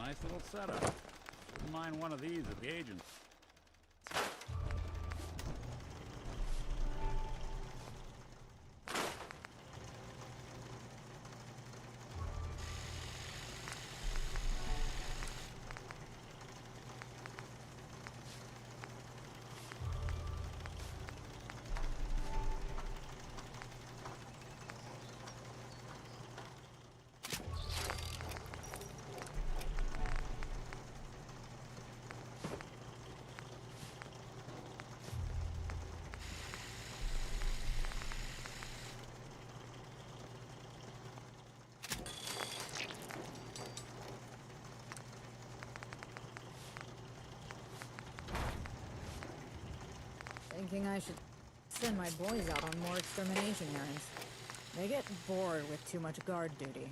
Nice little setup. Wouldn't mind one of these at the agent's. Thinking I should send my boys out on more extermination errands. They get bored with too much guard duty.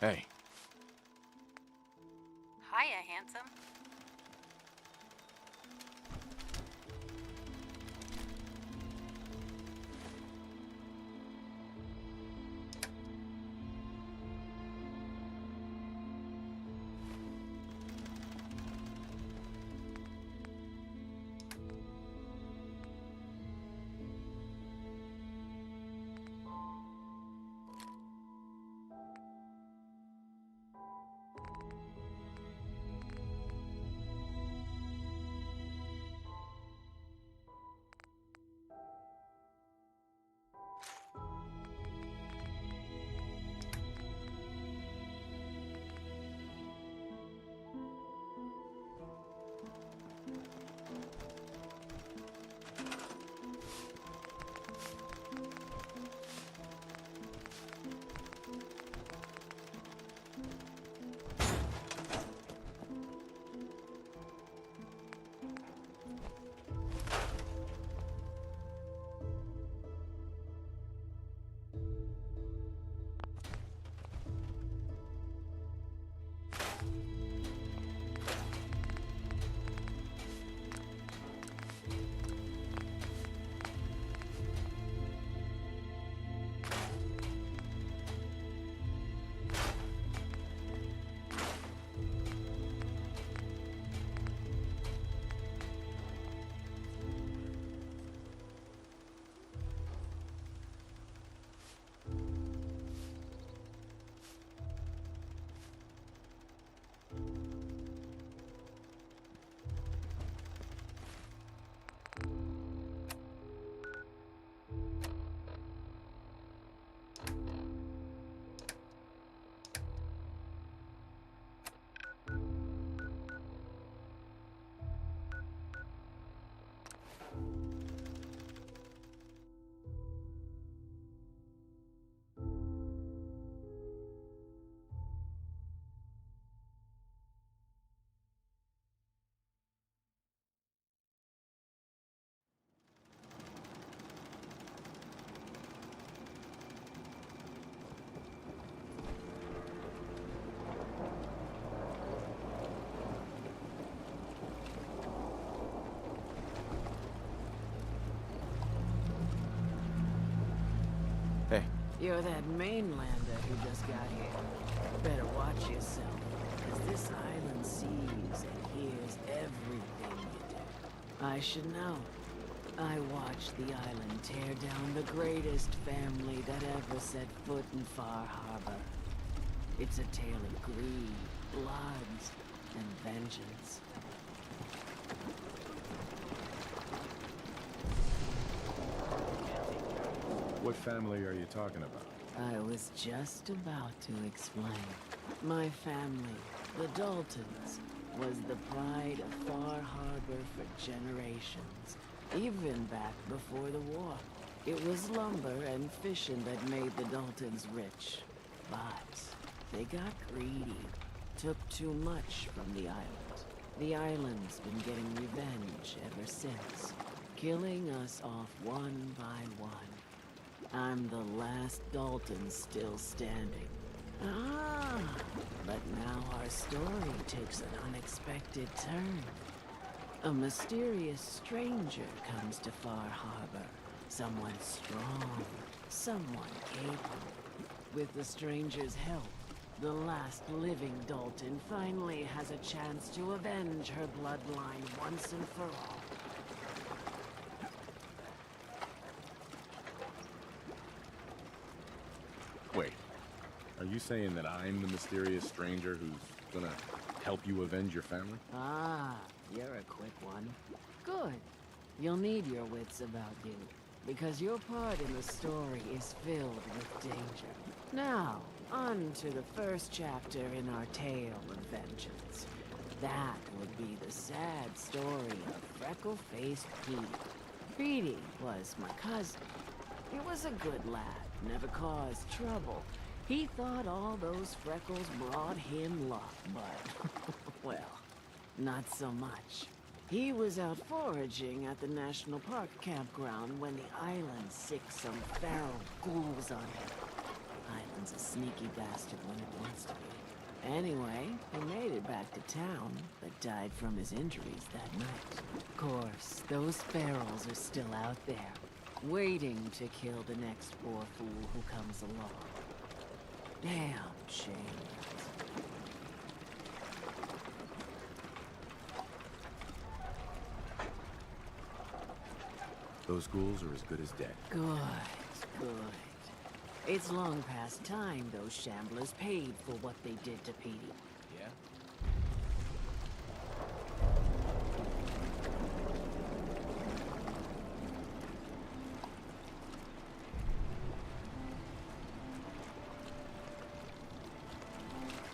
Hey. Hiya, handsome. You're that mainlander who just got here. Better watch yourself, because this island sees and hears everything you do. I should know. I watched the island tear down the greatest family that ever set foot in Far Harbor. It's a tale of greed, bloods, and vengeance. What family are you talking about? I was just about to explain. My family, the Daltons, was the pride of Far Harbor for generations, even back before the war. It was lumber and fishing that made the Daltons rich. But they got greedy, took too much from the island. The island's been getting revenge ever since, killing us off one by one. I'm the last Dalton still standing. Ah, but now our story takes an unexpected turn. A mysterious stranger comes to Far Harbor. Someone strong, someone capable. With the stranger's help, the last living Dalton finally has a chance to avenge her bloodline once and for all. Wait, are you saying that I'm the mysterious stranger who's gonna help you avenge your family? Ah, you're a quick one. Good. You'll need your wits about you, because your part in the story is filled with danger. Now, on to the first chapter in our tale of vengeance. That would be the sad story of freckle-faced Petey. Petey was my cousin. He was a good lad, never caused trouble. He thought all those freckles brought him luck, but, well, not so much. He was out foraging at the National Park campground when the island sicked some feral ghouls on him. Island's a sneaky bastard when it wants to be. Anyway, he made it back to town, but died from his injuries that night. Of course, those ferals are still out there, waiting to kill the next poor fool who comes along. Damn shame. Those ghouls are as good as dead. Good, good. It's long past time those shamblers paid for what they did to Petey. Yeah?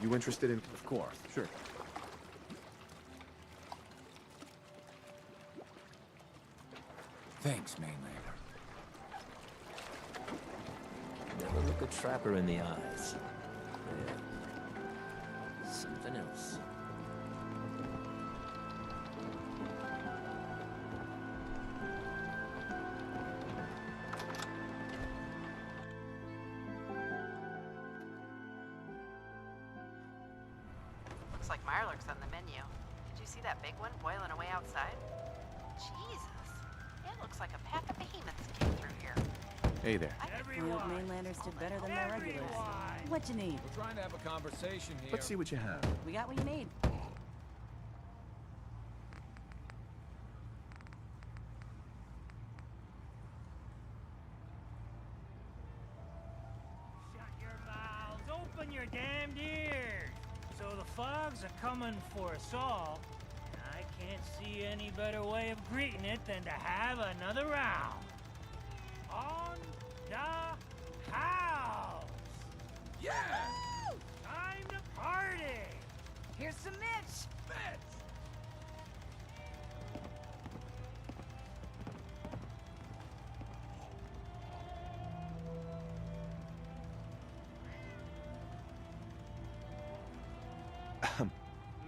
You interested in... Of course, sure. Thanks, Mainlander. Never look a trapper in the eyes. Yeah. Something else. Looks like Mirelurk's on the menu. Did you see that big one boiling away outside? Jesus. It looks like a pack of behemoths came through here. Hey there. Real mainlanders did better than their regulars. What you need? We're trying to have a conversation here. Let's see what you have. We got what you need. Shut your mouths, open your damned ears. So the fogs are coming for us all, and I can't see any better way of greeting it than to have another round. On the house! Yeah! Time to party! Here's some Mitch.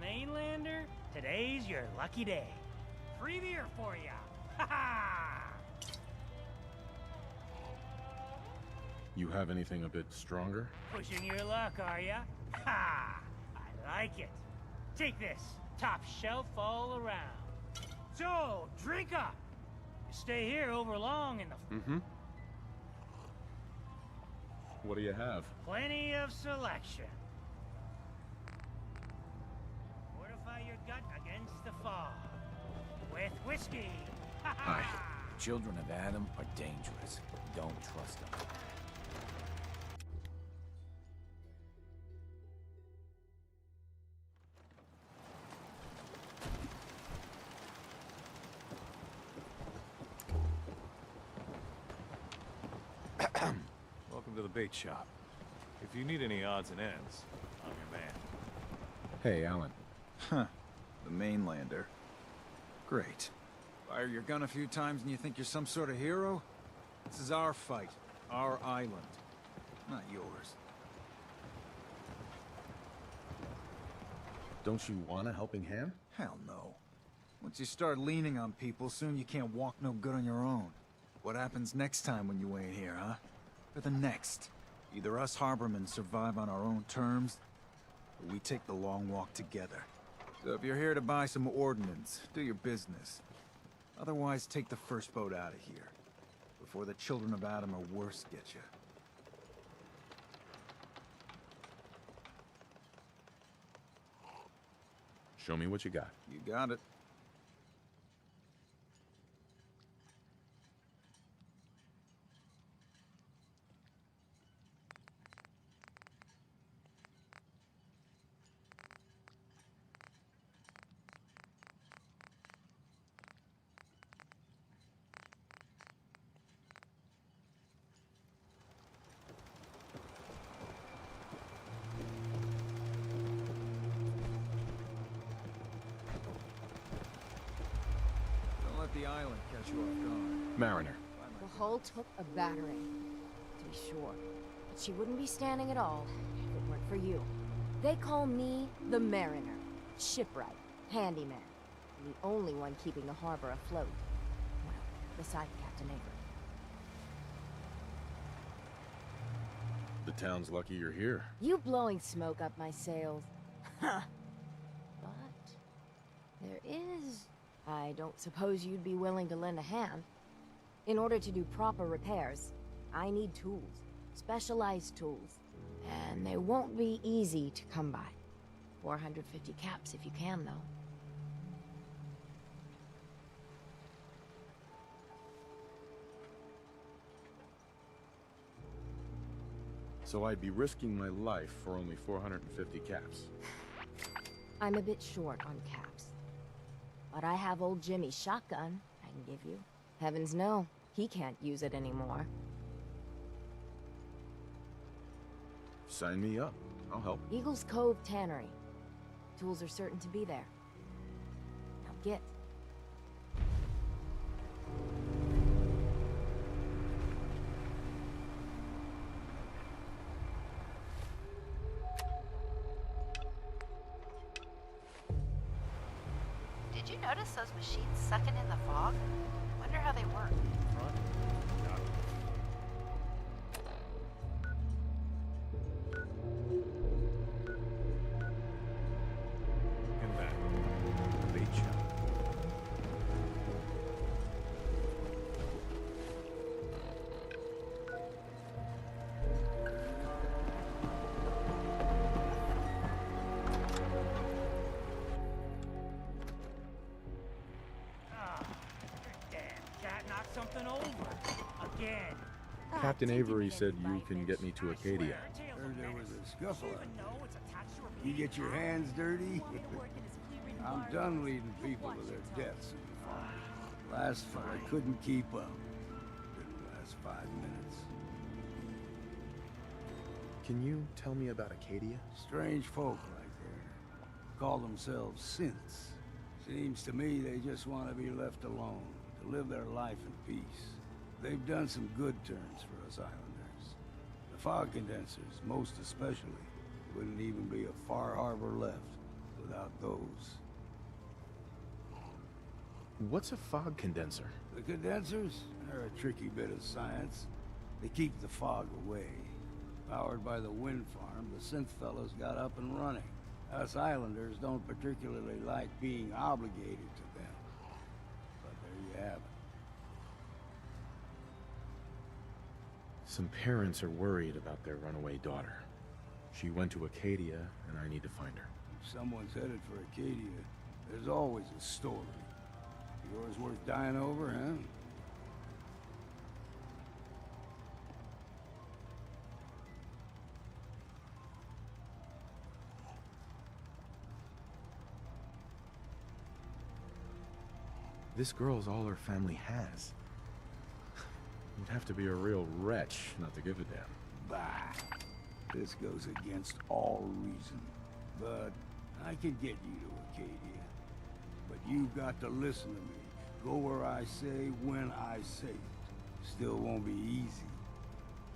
Mainlander, today's your lucky day. Free beer for ya! Ha ha! You have anything a bit stronger? Pushing your luck, are ya? Ha! I like it. Take this, top shelf all around. So, drink up. You stay here over long in the... Mm-hmm. What do you have? Plenty of selection. Fortify your gut against the fog. With whiskey. Aye. Children of Adam are dangerous. Don't trust them. Welcome to the bait shop. If you need any odds and ends, I'm your man. Hey, Alan. Huh. The mainlander. Great. Fire your gun a few times and you think you're some sort of hero? This is our fight. Our island. Not yours. Don't you want a helping hand? Hell no. Once you start leaning on people, soon you can't walk no good on your own. What happens next time when you ain't here, huh? Or the next? Either us harbormen survive on our own terms, or we take the long walk together. So if you're here to buy some ordnance, do your business. Otherwise, take the first boat out of here, before the children of Adam or worse get you. Show me what you got. You got it. The island catch you off guard. Mariner. The hull took a battering, to be sure. But she wouldn't be standing at all if it weren't for you. They call me the Mariner. Shipwright, handyman. And the only one keeping the harbor afloat. Well, beside Captain Avery. The town's lucky you're here. You blowing smoke up my sails. Huh. But there is... I don't suppose you'd be willing to lend a hand. In order to do proper repairs, I need tools. Specialized tools. And they won't be easy to come by. 450 caps if you can, though. So I'd be risking my life for only 450 caps. I'm a bit short on caps. But I have old Jimmy's shotgun I can give you. Heavens no, he can't use it anymore. Sign me up. I'll help. Eagle's Cove Tannery. Tools are certain to be there. Now get. Did you notice those machines sucking in the fog? Wonder how they work. And back. The bait shop. Something over. Again. Captain Avery said you can get me to Acadia. Heard there was a scuffle out there. You get your hands dirty? I'm done leading people to their deaths. Last fella couldn't keep up. Didn't last 5 minutes. Can you tell me about Acadia? Strange folk right there. Call themselves Synths. Seems to me they just want to be left alone. To live their life in peace. They've done some good turns for us islanders. The fog condensers, most especially, wouldn't even be a far harbor left without those. What's a fog condenser? The condensers are a tricky bit of science. They keep the fog away. Powered by the wind farm, the Synth fellows got up and running. Us islanders don't particularly like being obligated to them. Have it. Some parents are worried about their runaway daughter. She went to Acadia, and I need to find her. If someone's headed for Acadia, there's always a story. Yours worth dying over, huh? This girl's all her family has. You'd have to be a real wretch not to give a damn. Bah. This goes against all reason. But I can get you to Acadia. But you've got to listen to me. Go where I say, when I say it. Still won't be easy.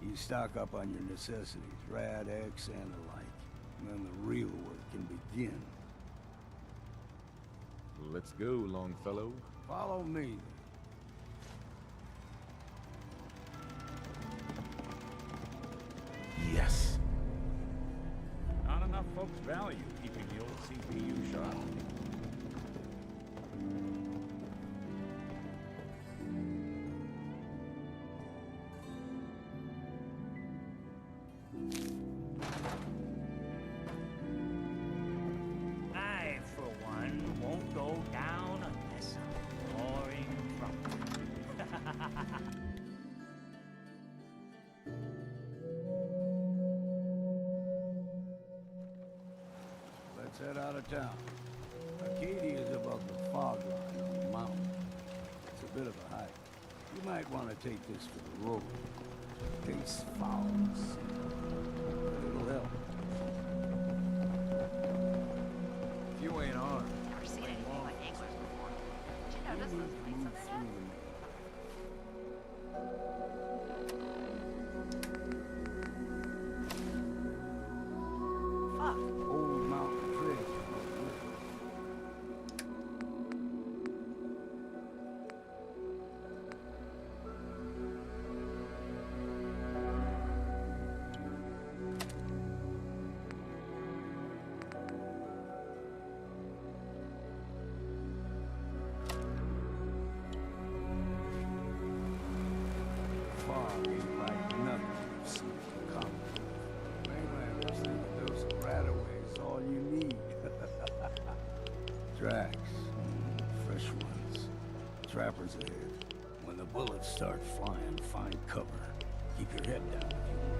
You stock up on your necessities, Rad X and the like. And then the real work can begin. Let's go, Longfellow. Follow me. Yes. Not enough folks value keeping the old CPU sharp. I, for one, won't go down unless I'm roaring trumpet. Let's head out of town. Acadia is above the fog line on the mountain. It's a bit of a hike. You might want to take this for the road. Taste foul, but it'll help. If you ain't armed, Never seen anything like anglers before. Did you notice those plates on the head? Fuck. Old mountain trail. Fog ain't like nothing you've seen in comic. Mainlanders think those rataways all you need. Tracks. Fresh ones. Trappers ahead. When the bullets start flying, find cover. Keep your head down if you want.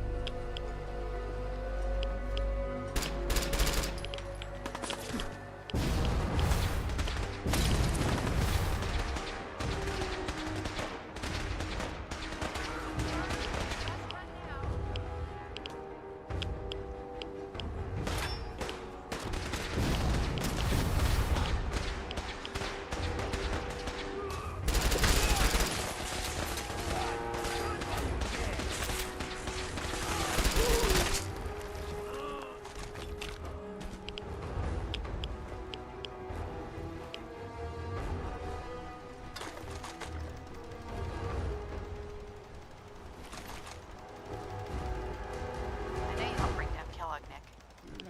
I know you helped bring down Kellogg, Nick.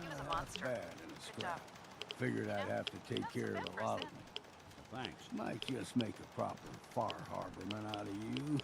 He was a monster. Bad in a scrap. Figured I'd have to take care of a lot of them. Thanks. Might just make a proper far harborman out of you.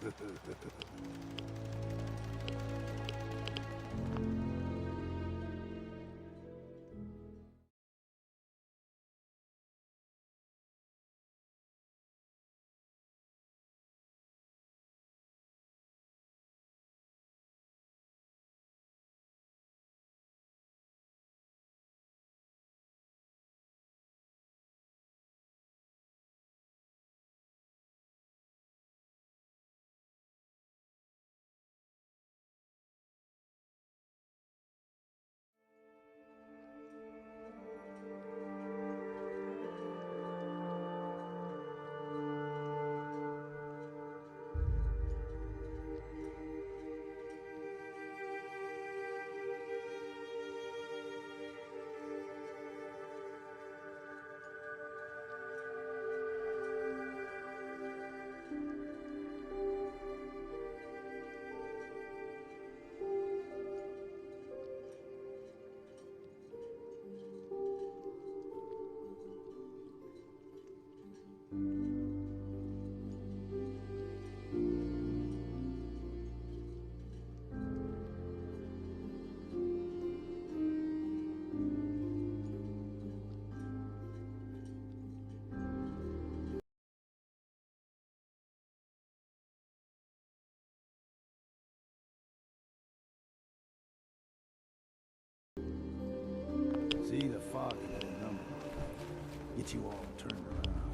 get you all turned around.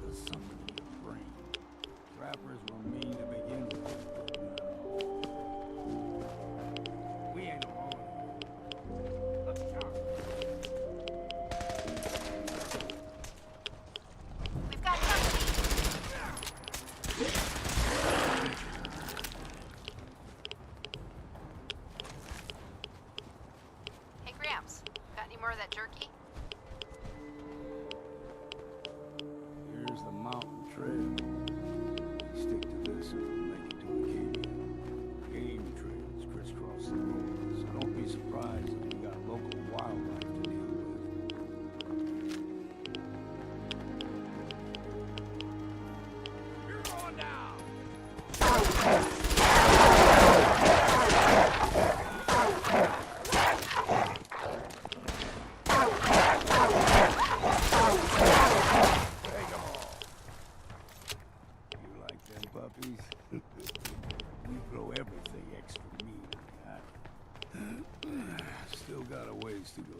There's something in your brain. Trappers were mean to begin with. We ain't alone. Let's go. We've got company. Hey, Gramps. Got any more of that jerky? Here's the mountain trail. Stick to this and we'll make it to Acadia. Game trails crisscross the road, so don't be surprised if we got local wildlife to deal with. You're going down! You like them puppies? We grow everything extra mean. Still got a ways to go.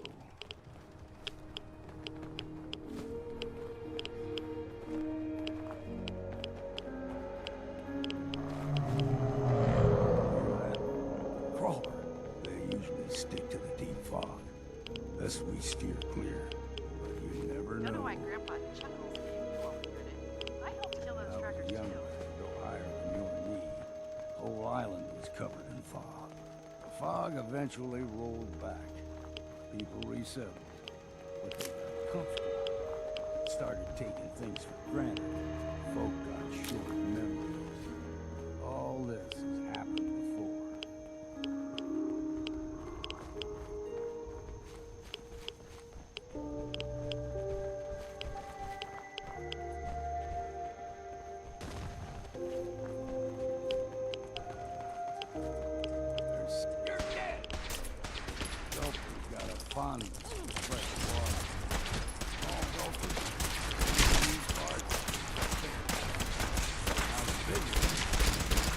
Crawler. They usually stick to the deep fog. Thus we steer clear. But you never Don't know know. why Grandpa chuckles when you won't hear it. I helped kill those I was trackers younger, too. no higher than you and me. Whole island was covered in fog. The fog eventually rolled back. People resettled, but they got comfortable. Started taking things for granted. Folk got short memories. All this has happened before. You're dead! Gopher's got a fondness for fresh water. All gophers. These parts. How's business?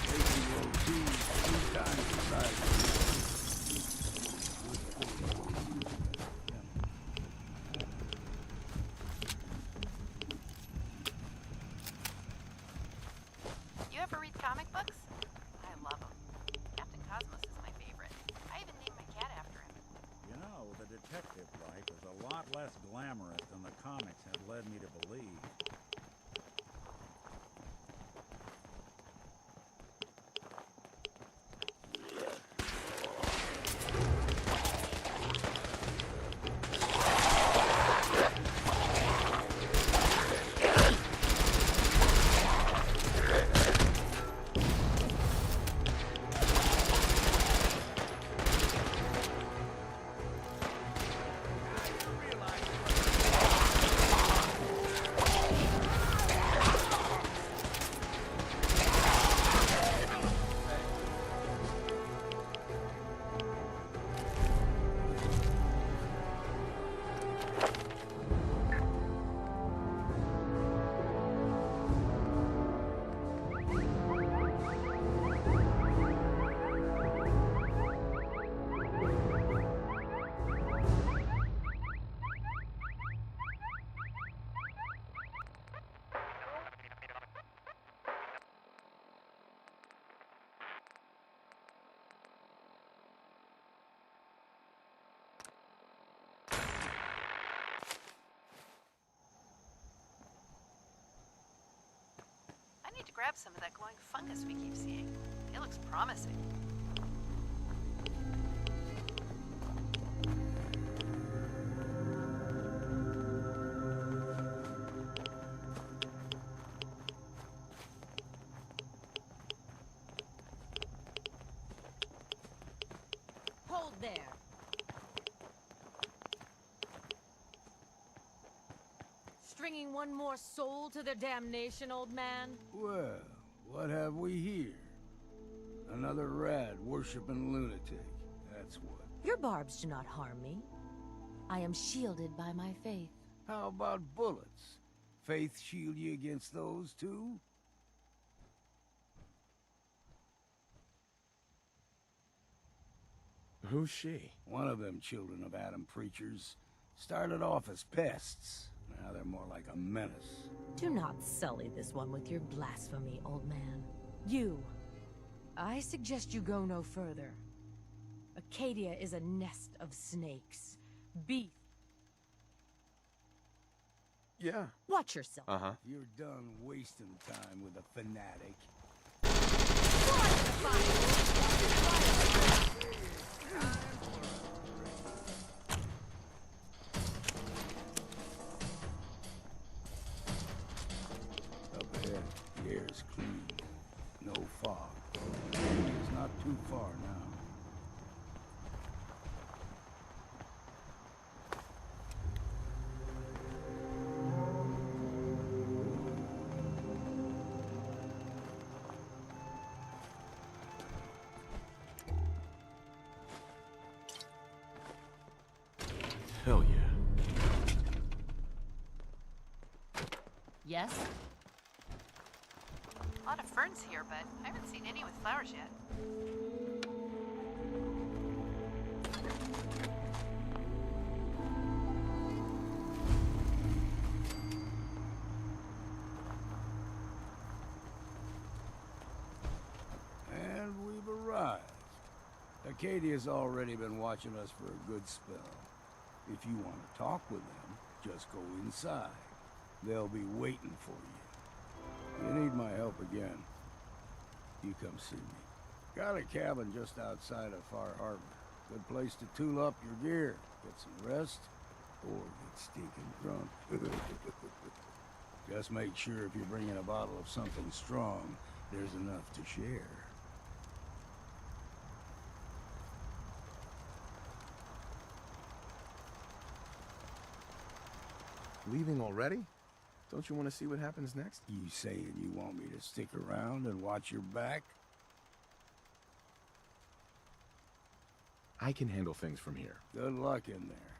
They can grow two times the size of You ever read comic books? I love them. Captain Cosmos is my favorite. I even named my cat after him. You know, the detective life is a lot less glamorous than the comics had led me to believe. I need to grab some of that glowing fungus we keep seeing. It looks promising. Hold there. Stringing one more soul to their damnation, old man? Well, what have we here? Another rad worshipping lunatic. That's what. Your barbs do not harm me. I am shielded by my faith. How about bullets? Faith shield you against those too? Who's she? One of them children of Adam preachers. Started off as pests. Now they're more like a menace. Do not sully this one with your blasphemy, old man. You. I suggest you go no further. Acadia is a nest of snakes. Beast. Yeah. Watch yourself. Uh-huh. You're done wasting time with a fanatic. Up ahead, the air is clean. No fog. It's not too far now. Hell yeah. Yes? A lot of ferns here, but I haven't seen any with flowers yet. And we've arrived. Acadia's already been watching us for a good spell. If you want to talk with them, just go inside. They'll be waiting for you. You need my help again, you come see me. Got a cabin just outside of Far Harbor. Good place to tool up your gear, get some rest, or get stinking drunk. Just make sure if you're bringing a bottle of something strong, there's enough to share. Leaving already? Don't you want to see what happens next? You saying you want me to stick around and watch your back? I can handle things from here. Good luck in there.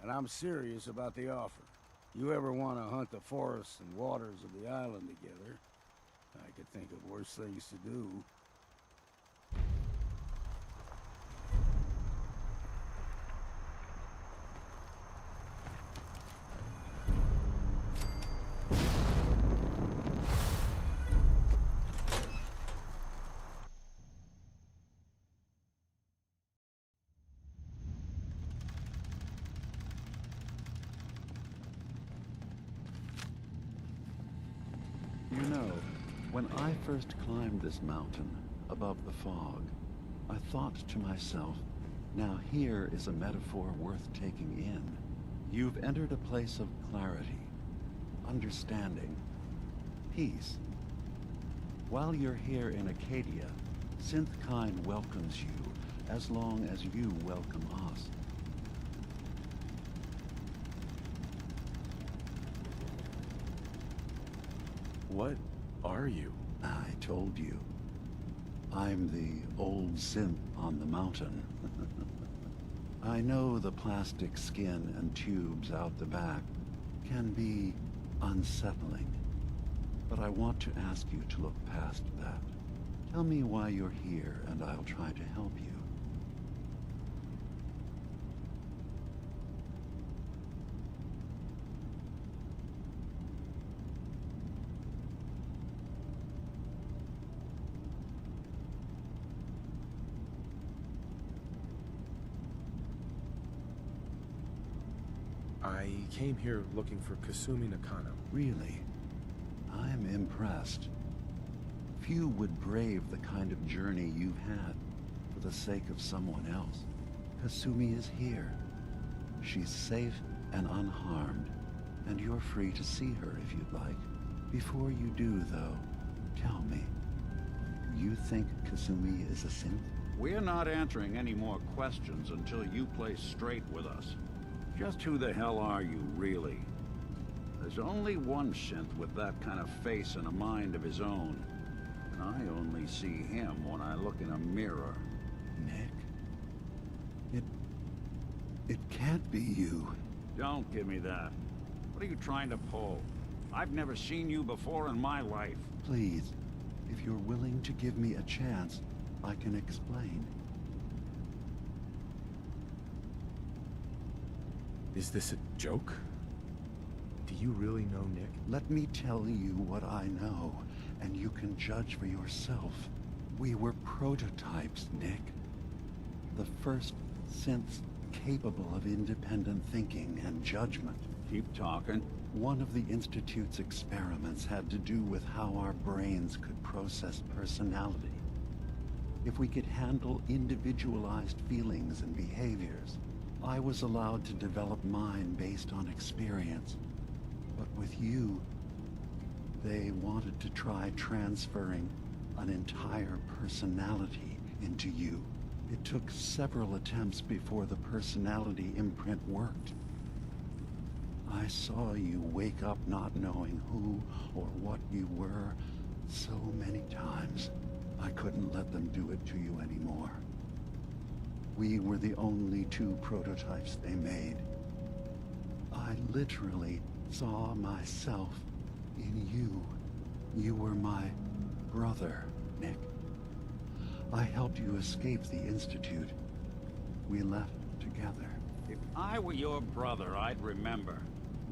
And I'm serious about the offer. You ever want to hunt the forests and waters of the island together, I could think of worse things to do. You know, when I first climbed this mountain above the fog, I thought to myself, now here is a metaphor worth taking in. You've entered a place of clarity, understanding, peace. While you're here in Acadia, Synth kind welcomes you as long as you welcome us. What are you? I told you. I'm the old synth on the mountain. I know the plastic skin and tubes out the back can be unsettling, but I want to ask you to look past that. Tell me why you're here, and I'll try to help you. I came here looking for Kasumi Nakano. Really? I'm impressed. Few would brave the kind of journey you've had for the sake of someone else. Kasumi is here. She's safe and unharmed, and you're free to see her if you'd like. Before you do, though, tell me, you think Kasumi is a synth? We're not answering any more questions until you play straight with us. Just who the hell are you, really? There's only one synth with that kind of face and a mind of his own. And I only see him when I look in a mirror. Nick? It can't be you. Don't give me that. What are you trying to pull? I've never seen you before in my life. Please, if you're willing to give me a chance, I can explain. Is this a joke? you really know Nick? Let me tell you what I know, and you can judge for yourself. We were prototypes, Nick. The first synths capable of independent thinking and judgment. Keep talking. One of the Institute's experiments had to do with how our brains could process personality. If we could handle individualized feelings and behaviors, I was allowed to develop mine based on experience. But with you, they wanted to try transferring an entire personality into you. It took several attempts before the personality imprint worked. I saw you wake up not knowing who or what you were so many times. I couldn't let them do it to you anymore. We were the only two prototypes they made. I literally saw myself in you. You were my brother, Nick. I helped you escape the Institute. We left together. If I were your brother, I'd remember.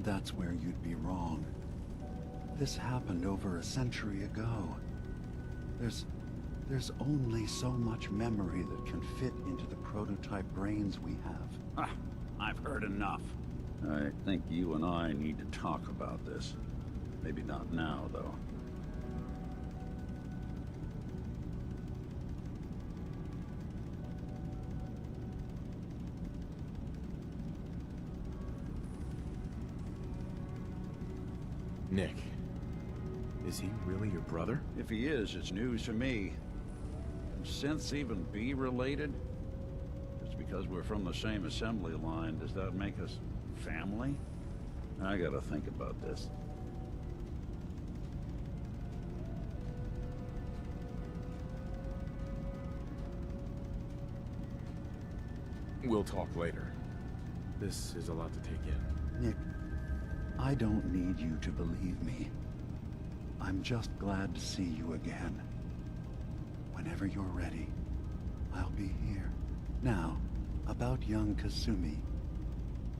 That's where you'd be wrong. This happened over a century ago. There's only so much memory that can fit into the prototype brains we have. I've heard enough. I think you and I need to talk about this. Maybe not now, though. Nick, is he really your brother? If he is, it's news to me. Can synths even be related? Just because we're from the same assembly line, does that make us family? I gotta think about this. We'll talk later. This is a lot to take in. Nick, I don't need you to believe me. I'm just glad to see you again. Whenever you're ready, I'll be here. Now, about young Kasumi.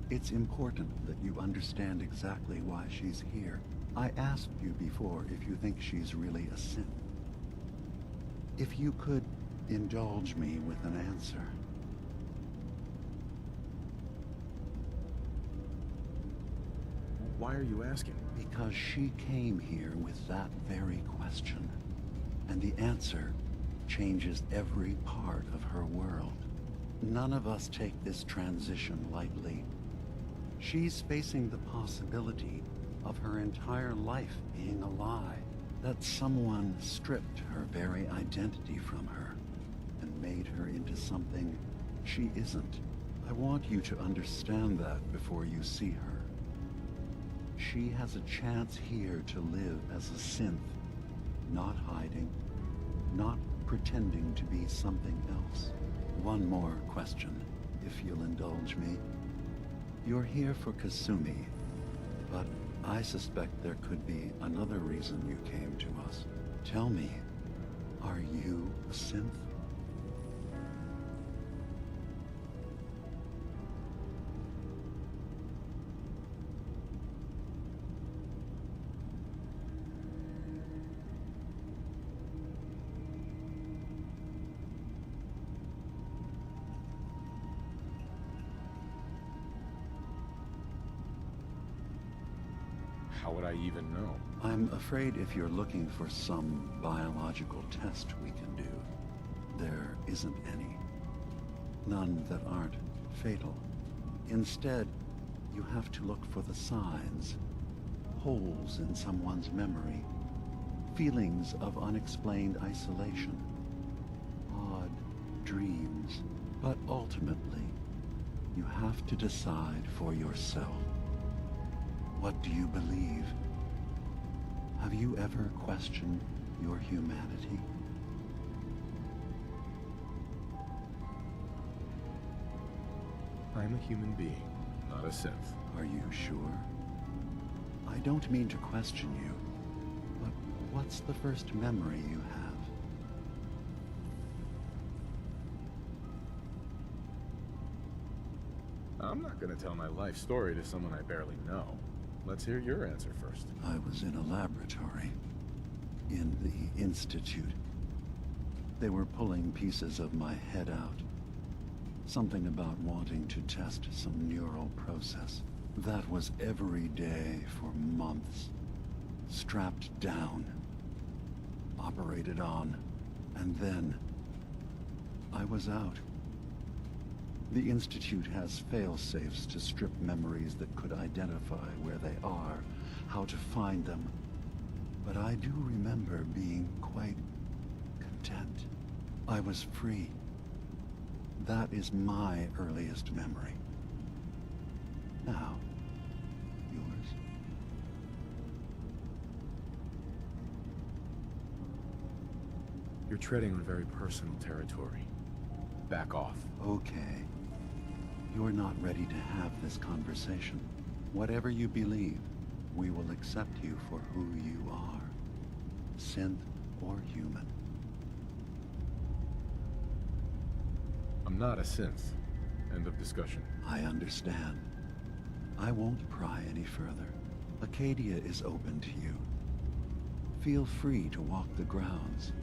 It's important that you understand exactly why she's here. I asked you before if you think she's really a synth. If you could indulge me with an answer. Why are you asking? Because she came here with that very question. And the answer changes every part of her world. None of us take this transition lightly. She's facing the possibility of her entire life being a lie. That someone stripped her very identity from her and made her into something she isn't. I want you to understand that before you see her. She has a chance here to live as a synth, not hiding, not pretending to be something else. One more question, if you'll indulge me. You're here for Kasumi, but I suspect there could be another reason you came to us. Tell me, are you a synth? How would I even know? I'm afraid if you're looking for some biological test we can do, there isn't any. None that aren't fatal. Instead, you have to look for the signs. Holes in someone's memory. Feelings of unexplained isolation. Odd dreams. But ultimately, you have to decide for yourself. What do you believe? Have you ever questioned your humanity? I'm a human being, not a synth. Are you sure? I don't mean to question you, but what's the first memory you have? I'm not gonna tell my life story to someone I barely know. Let's hear your answer first. I was in a laboratory. In the Institute. They were pulling pieces of my head out. Something about wanting to test some neural process. That was every day for months. Strapped down. Operated on. And then I was out. The Institute has fail-safes to strip memories that could identify where they are, how to find them. But I do remember being quite content. I was free. That is my earliest memory. Now, yours? You're treading on very personal territory. Back off. Okay. You're not ready to have this conversation. Whatever you believe, we will accept you for who you are. Synth or human. I'm not a synth. End of discussion. I understand. I won't pry any further. Acadia is open to you. Feel free to walk the grounds.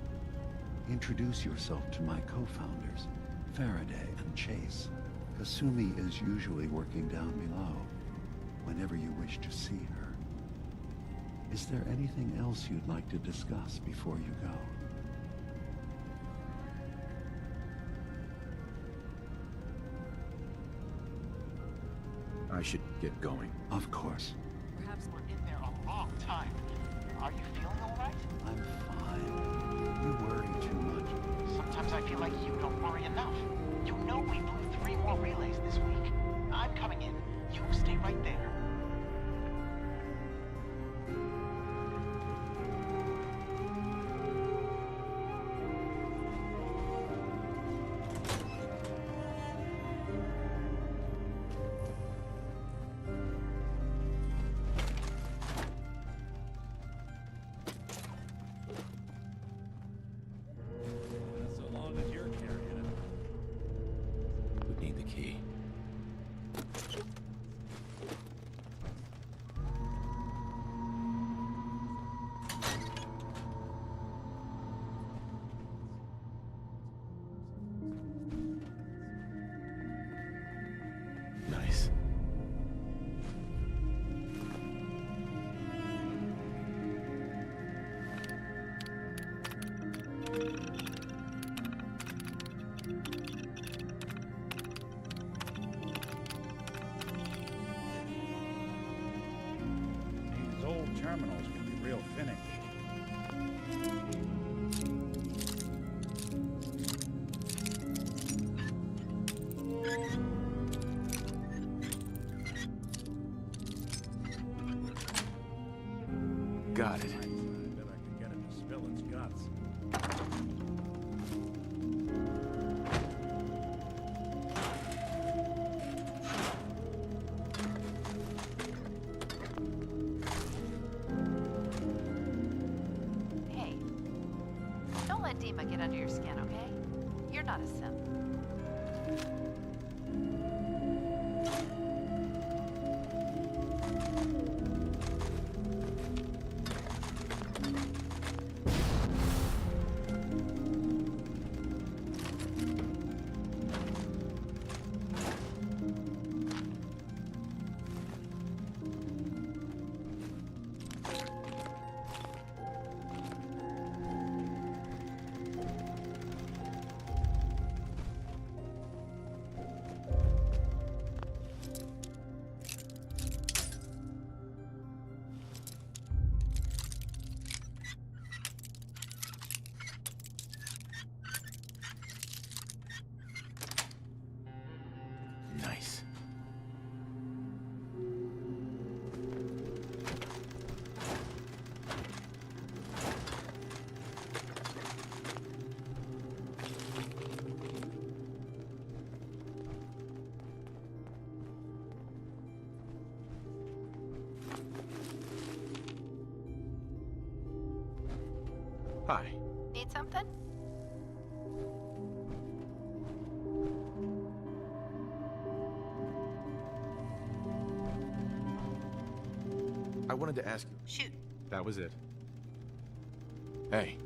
Introduce yourself to my co-founders, Faraday and Chase. Kasumi is usually working down below, whenever you wish to see her. Is there anything else you'd like to discuss before you go? I should get going. Of course. Perhaps we're in there a long time. Are you feeling all right? I'm fine. You worry too much. Sometimes I feel like you don't worry enough. You know we blew 3 more relays this week. I'm coming in. You stay right there. Nice. These old terminals can be real finicky. Got it. I bet I could get it to spill its guts. Hey, don't let Dima get under your skin, okay? You're not a synth. Nice. Hi. Need something? wanted to ask you. Shoot. That was it. Hey.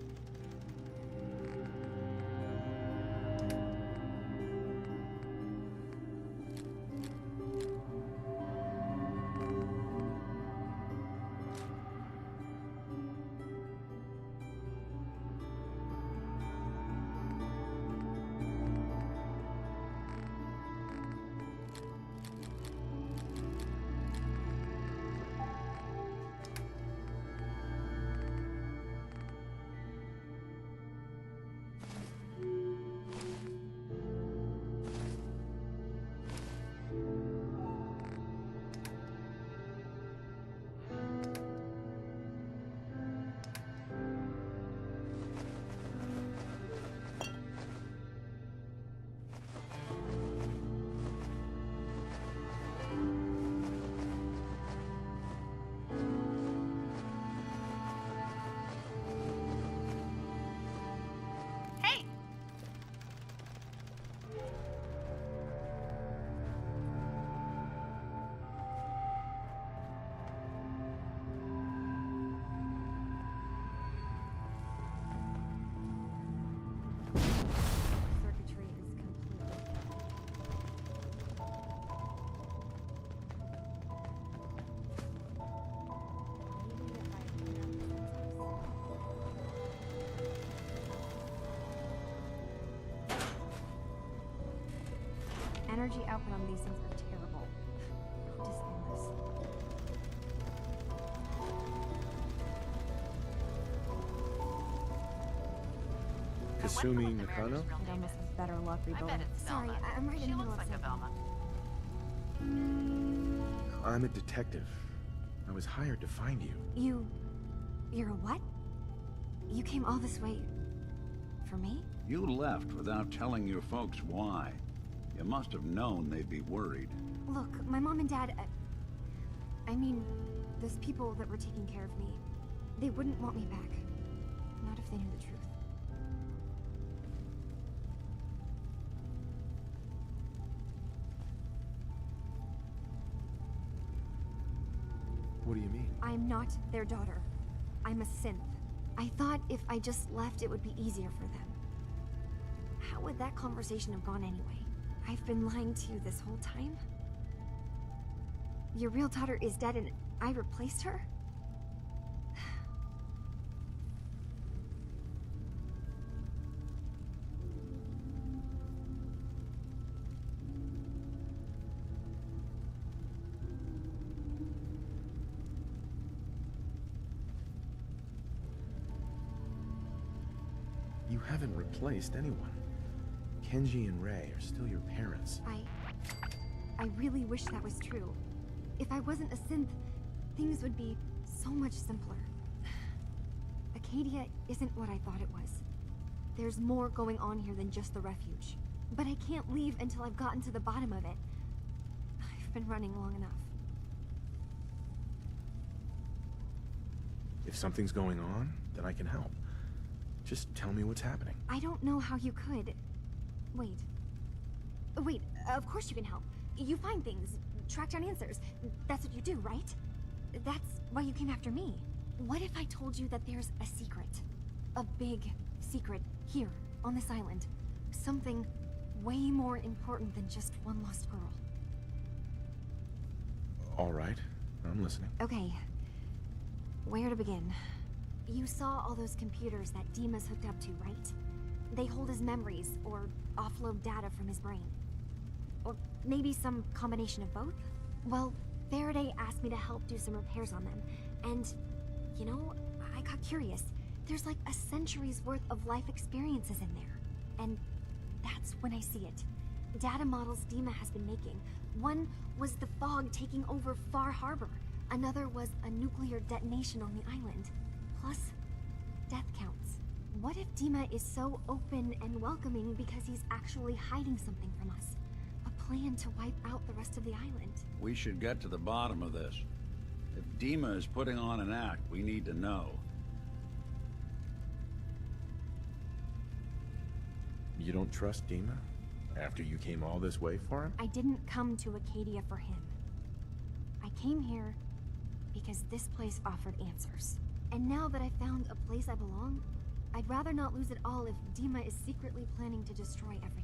Circuitry is completely. Energy output on these things are terrible. I'll disable this. Kasumi Nakano? It almost has better luck rebuilding. Sorry, I'm right in the middle of something. I'm a detective. I was hired to find you. You're a what? You came all this way for me? You left without telling your folks why. You must have known they'd be worried. Look, my mom and dad, I mean, those people that were taking care of me, they wouldn't want me back. Not if they knew the truth. What do you mean? I'm not their daughter. I'm a synth. I thought if I just left, it would be easier for them. How would that conversation have gone anyway? I've been lying to you this whole time? Your real daughter is dead and I replaced her? You haven't replaced anyone. Kenji and Rei are still your parents. I really wish that was true. If I wasn't a synth, things would be so much simpler. Acadia isn't what I thought it was. There's more going on here than just the refuge. But I can't leave until I've gotten to the bottom of it. I've been running long enough. If something's going on, then I can help. Just tell me what's happening. I don't know how you could. Wait. Wait, of course you can help. You find things, track down answers. That's what you do, right? That's why you came after me. What if I told you that there's a secret? A big secret here, on this island. Something way more important than just one lost girl. All right, I'm listening. Okay. Where to begin? You saw all those computers that Dima's hooked up to, right? They hold his memories, or offload data from his brain. Or maybe some combination of both? Well, Faraday asked me to help do some repairs on them, and, you know, I got curious. There's like a century's worth of life experiences in there. And that's when I see it. Data models Dima has been making. One was the fog taking over Far Harbor. Another was a nuclear detonation on the island. Plus, death counts. What if Dima is so open and welcoming because he's actually hiding something from us? A plan to wipe out the rest of the island. We should get to the bottom of this. If Dima is putting on an act, we need to know. You don't trust Dima? After you came all this way for him? I didn't come to Acadia for him. I came here because this place offered answers. And now that I found a place I belong, I'd rather not lose it all if Dima is secretly planning to destroy everything.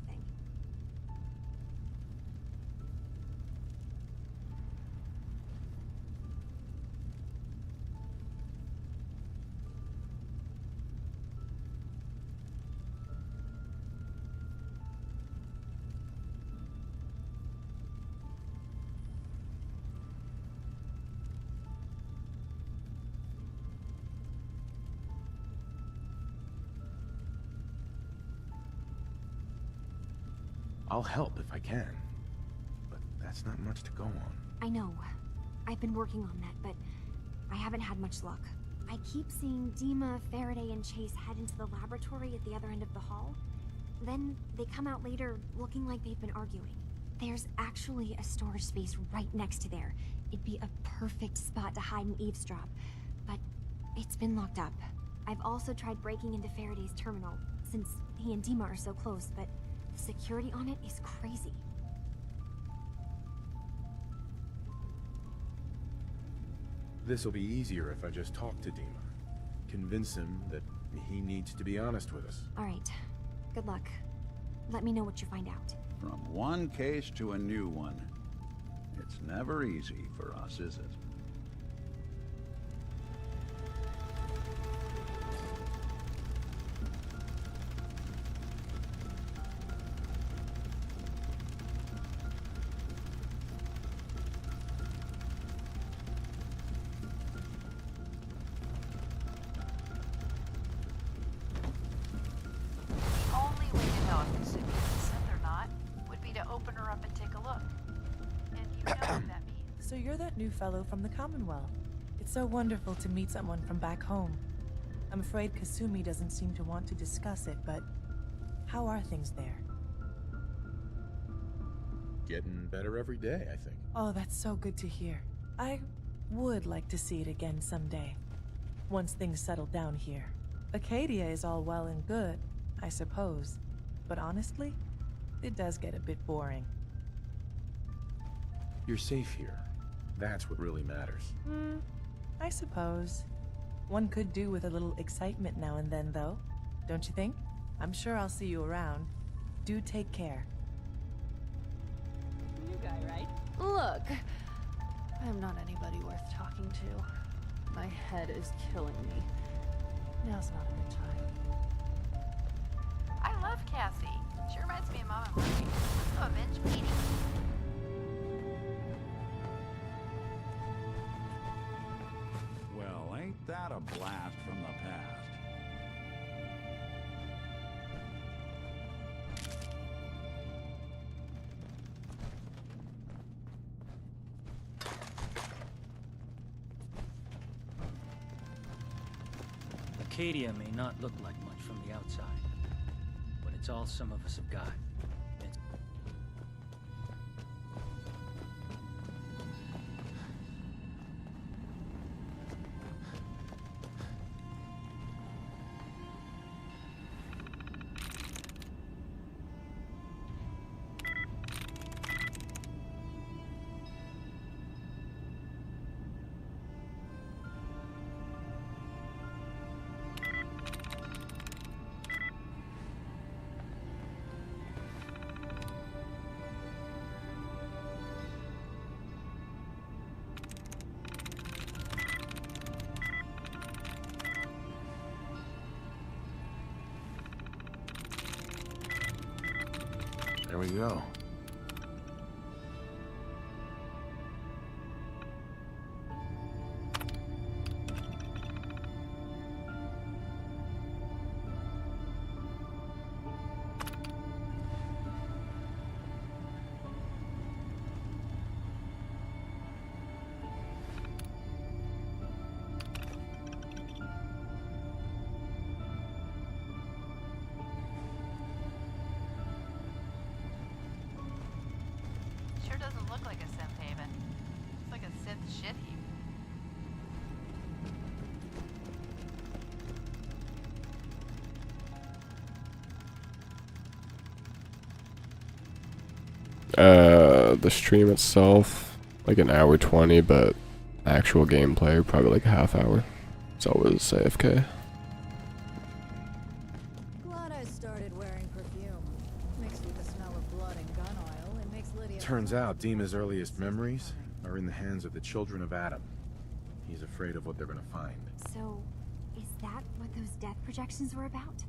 I'll help if I can, but that's not much to go on. I know. I've been working on that, but I haven't had much luck. I keep seeing Dima, Faraday, and Chase head into the laboratory at the other end of the hall. Then they come out later looking like they've been arguing. There's actually a storage space right next to there. It'd be a perfect spot to hide and eavesdrop, but it's been locked up. I've also tried breaking into Faraday's terminal, since he and Dima are so close, but the security on it is crazy. This'll be easier if I just talk to Dima. Convince him that he needs to be honest with us. All right. Good luck. Let me know what you find out. From one case to a new one. It's never easy for us, is it? So you're that new fellow from the Commonwealth. It's so wonderful to meet someone from back home. I'm afraid Kasumi doesn't seem to want to discuss it, but how are things there? Getting better every day, I think. Oh, that's so good to hear. I would like to see it again someday, once things settle down here. Acadia is all well and good, I suppose, but honestly, it does get a bit boring. You're safe here. That's what really matters. I suppose. One could do with a little excitement now and then, though. Don't you think? I'm sure I'll see you around. Do take care. New guy, right? Look, I'm not anybody worth talking to. My head is killing me. Now's not a good time. I love Cassie. She reminds me of Mom and Marie. Let's go avenge Petey. Well, ain't that a blast from the past? Acadia may not look like much from the outside, but it's all some of us have got. There we go. Sure doesn't look like a synth haven. It's like a synth shit heap. The stream itself, like an hour 20, but actual gameplay, probably like a half hour. It's always AFK. Glad I started wearing perfume. Mixed with the smell of blood and gun oil, it makes Lydia... Turns out Dima's earliest memories are in the hands of the children of Adam. He's afraid of what they're gonna find. So, is that what those death projections were about?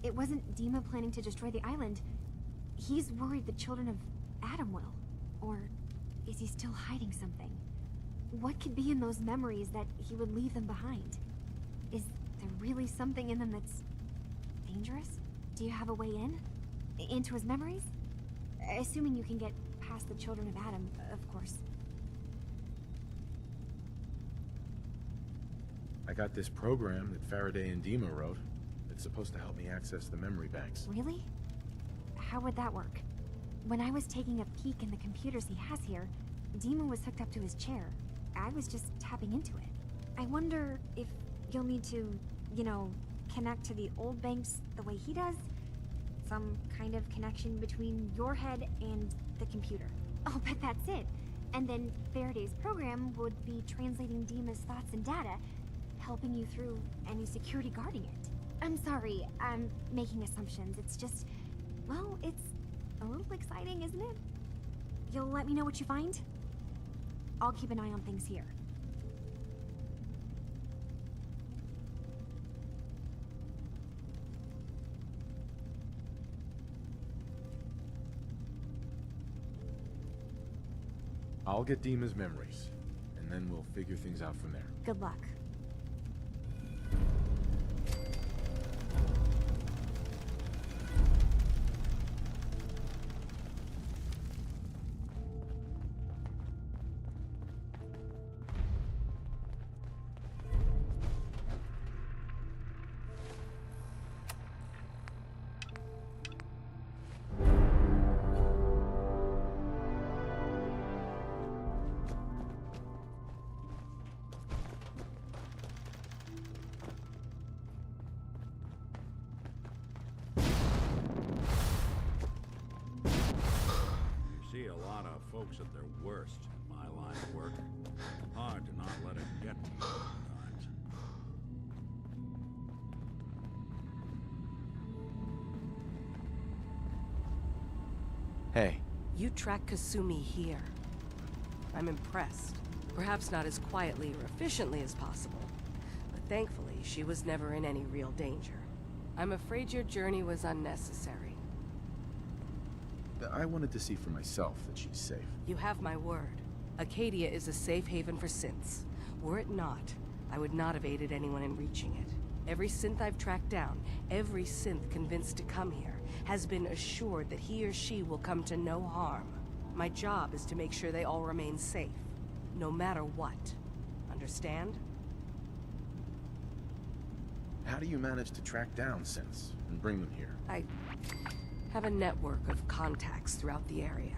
It wasn't Dima planning to destroy the island. He's worried the children of Adam will. Or is he still hiding something? What could be in those memories that he would leave them behind? Is there really something in them that's dangerous? Do you have a way in? Into his memories? Assuming you can get past the children of Adam, of course. I got this program that Faraday and Dima wrote. It's supposed to help me access the memory banks. Really? How would that work? When I was taking a peek in the computers he has here, Dima was hooked up to his chair. I was just tapping into it. I wonder if you'll need to, you know, connect to the old banks the way he does? Some kind of connection between your head and the computer. I'll bet that's it. And then Faraday's program would be translating Dima's thoughts and data, helping you through any security guarding it. I'm sorry, I'm making assumptions. It's just, well, it's a little exciting, isn't it? You'll let me know what you find? I'll keep an eye on things here. I'll get Dima's memories, and then we'll figure things out from there. Good luck. Folks at their worst in my line of work. Hard to not let it get to you sometimes. Hey. You track Kasumi here. I'm impressed. Perhaps not as quietly or efficiently as possible, but thankfully she was never in any real danger. I'm afraid your journey was unnecessary. I wanted to see for myself that she's safe. You have my word. Acadia is a safe haven for synths. Were it not, I would not have aided anyone in reaching it. Every synth I've tracked down, every synth convinced to come here, has been assured that he or she will come to no harm. My job is to make sure they all remain safe, no matter what. Understand? How do you manage to track down synths and bring them here? I have a network of contacts throughout the area.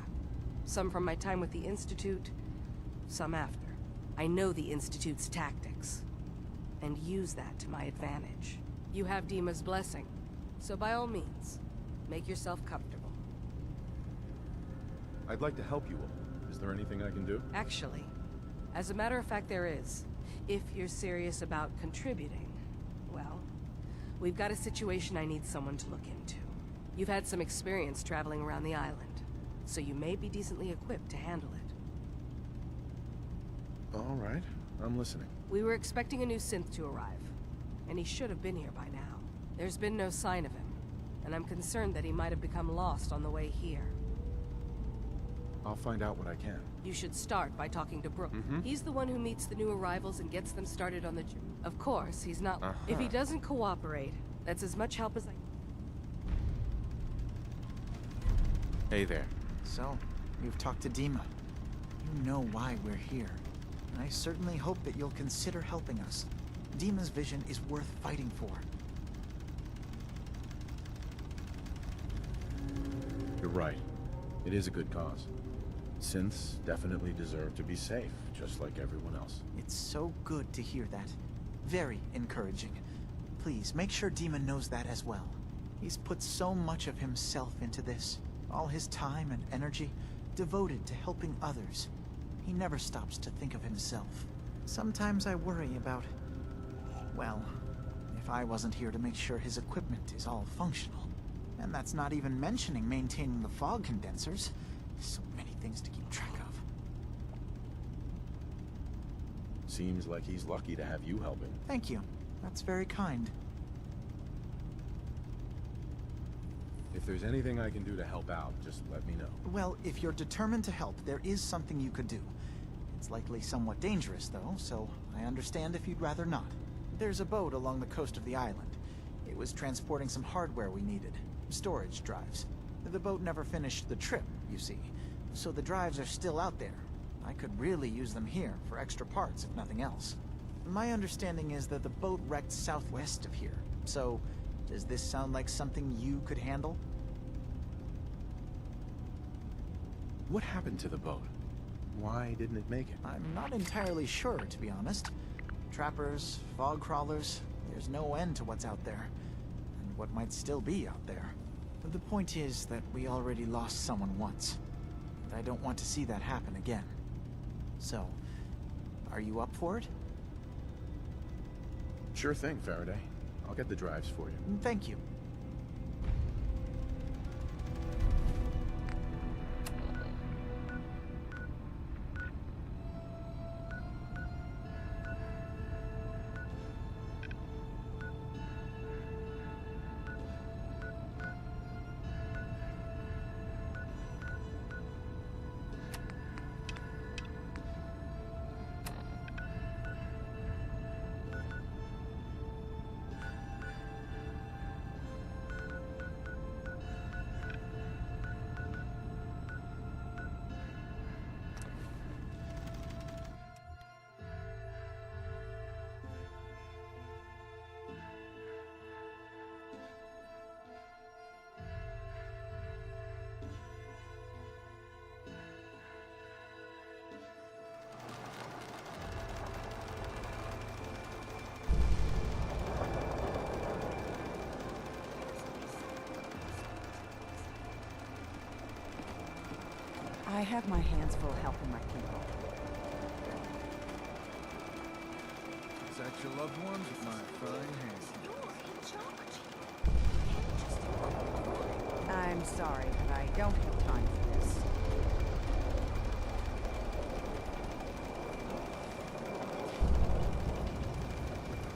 Some from my time with the Institute, some after. I know the Institute's tactics, and use that to my advantage. You have Dima's blessing, so by all means, make yourself comfortable. I'd like to help you all. Is there anything I can do? Actually, as a matter of fact, there is. If you're serious about contributing, well, we've got a situation I need someone to look into. You've had some experience traveling around the island, so you may be decently equipped to handle it. All right, I'm listening. We were expecting a new synth to arrive, and he should have been here by now. There's been no sign of him, and I'm concerned that he might have become lost on the way here. I'll find out what I can. You should start by talking to Brooke. He's the one who meets the new arrivals and gets them started on the journey. Of course, he's not... If he doesn't cooperate, that's as much help as I... Hey there. So, you've talked to Dima. You know why we're here. And I certainly hope that you'll consider helping us. Dima's vision is worth fighting for. You're right. It is a good cause. Synths definitely deserve to be safe, just like everyone else. It's so good to hear that. Very encouraging. Please, make sure Dima knows that as well. He's put so much of himself into this. All his time and energy devoted to helping others. He never stops to think of himself. Sometimes I worry about... well, if I wasn't here to make sure his equipment is all functional. And that's not even mentioning maintaining the fog condensers. So many things to keep track of. Seems like he's lucky to have you helping. Thank you. That's very kind. If there's anything I can do to help out, just let me know. Well, if you're determined to help, there is something you could do. It's likely somewhat dangerous, though, so I understand if you'd rather not. There's a boat along the coast of the island. It was transporting some hardware we needed. Storage drives. The boat never finished the trip, you see. So the drives are still out there. I could really use them here for extra parts, if nothing else. My understanding is that the boat wrecked southwest of here. So, does this sound like something you could handle? What happened to the boat? Why didn't it make it? I'm not entirely sure, to be honest. Trappers, fog crawlers, there's no end to what's out there. And what might still be out there. The point is that we already lost someone once. And I don't want to see that happen again. So, are you up for it? Sure thing, Faraday. I'll get the drives for you. Thank you. I have my hands full helping my people. Is that your loved ones with my frying hands? I'm sorry, but I don't have time for this.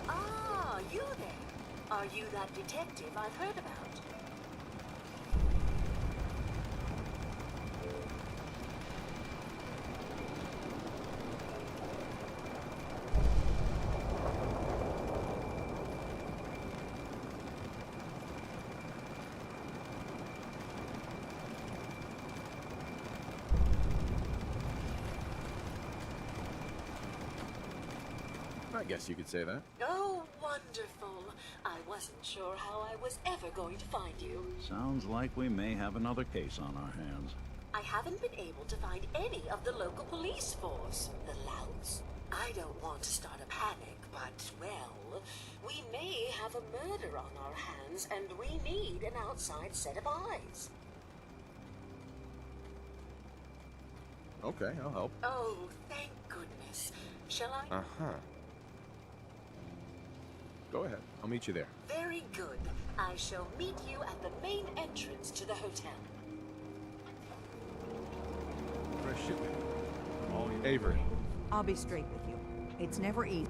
Ah, you there. Are you that detective I've heard about? I guess you could say that. Oh, wonderful. I wasn't sure how I was ever going to find you. Sounds like we may have another case on our hands. I haven't been able to find any of the local police force. The louts. I don't want to start a panic, but, well, we may have a murder on our hands, and we need an outside set of eyes. Okay, I'll help. Oh, thank goodness. Shall I? Uh-huh. Go ahead. I'll meet you there. Very good. I shall meet you at the main entrance to the hotel. Fresh shipment. All you Avery. I'll be straight with you. It's never easy.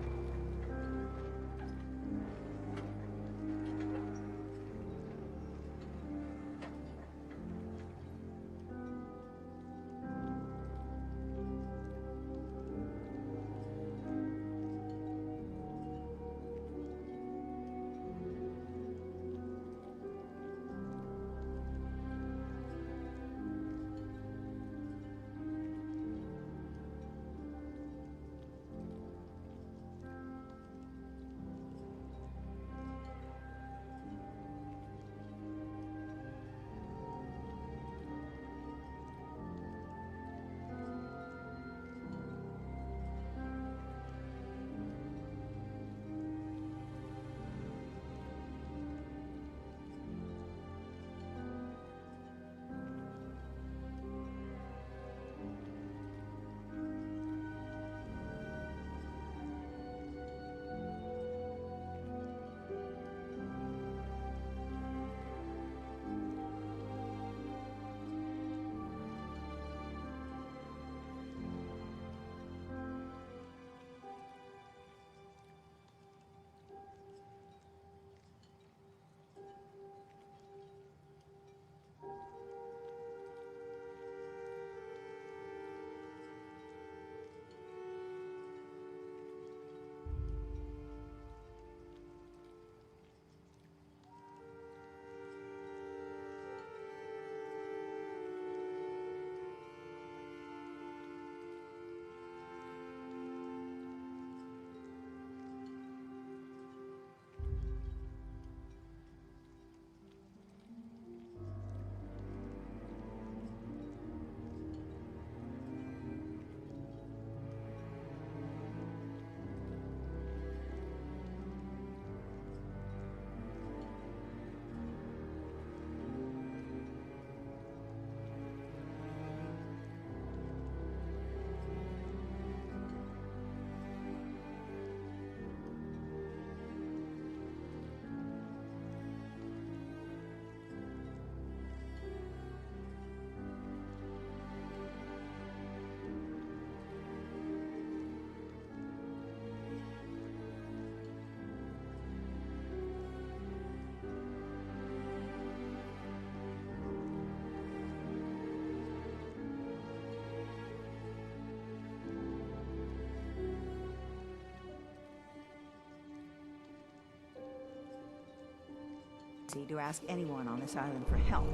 to ask anyone on this island for help,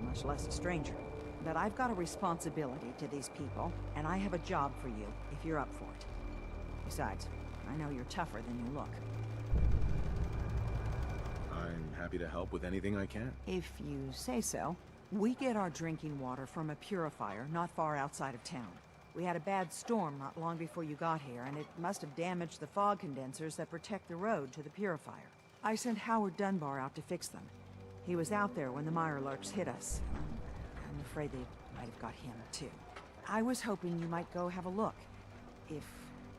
much less a stranger. But I've got a responsibility to these people, and I have a job for you, if you're up for it. Besides, I know you're tougher than you look. I'm happy to help with anything I can. If you say so. We get our drinking water from a purifier not far outside of town. We had a bad storm not long before you got here, and it must have damaged the fog condensers that protect the road to the purifier. I sent Howard Dunbar out to fix them. He was out there when the Mirelurks hit us. I'm afraid they might have got him, too. I was hoping you might go have a look. If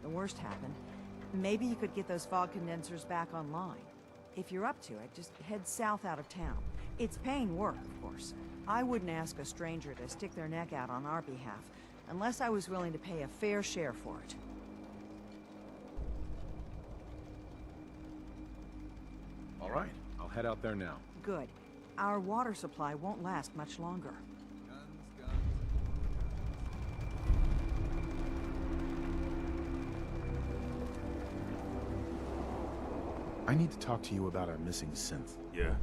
the worst happened, maybe you could get those fog condensers back online. If you're up to it, just head south out of town. It's paying work, of course. I wouldn't ask a stranger to stick their neck out on our behalf, unless I was willing to pay a fair share for it. All right, I'll head out there now. Good. Our water supply won't last much longer. I need to talk to you about our missing synth. Yeah?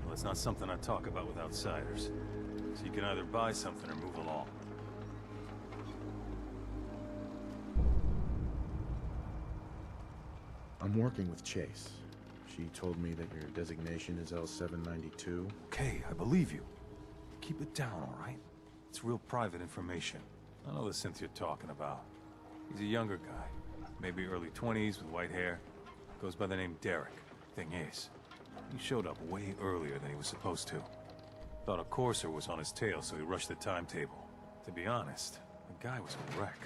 Well, it's not something I talk about with outsiders. So you can either buy something or move along. I'm working with Chase. She told me that your designation is L792. Okay, I believe you. Keep it down, all right? It's real private information. I know the synth you're talking about. He's a younger guy. Maybe early 20s with white hair. Goes by the name Derek. Thing is, he showed up way earlier than he was supposed to. Thought a courser was on his tail, so he rushed the timetable. To be honest, the guy was a wreck.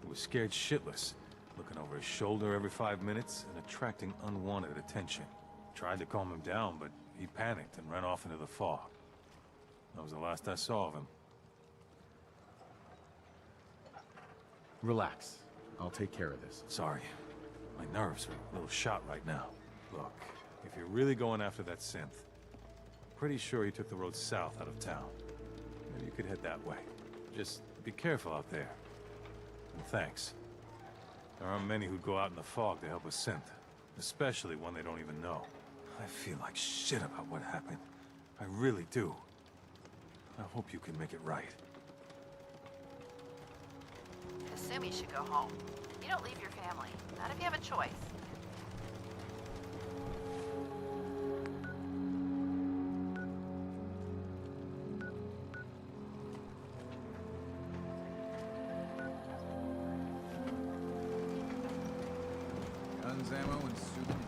He was scared shitless, looking over his shoulder every 5 minutes and attracting unwanted attention. Tried to calm him down, but he panicked and ran off into the fog. That was the last I saw of him. Relax. I'll take care of this. Sorry. My nerves are a little shot right now. Look, if you're really going after that synth, pretty sure he took the road south out of town. Maybe you could head that way. Just be careful out there. And thanks. There aren't many who'd go out in the fog to help a synth, especially one they don't even know. I feel like shit about what happened. I really do. I hope you can make it right. Kasumi should go home. You don't leave your family, not if you have a choice. Guns, ammo, and souvenirs.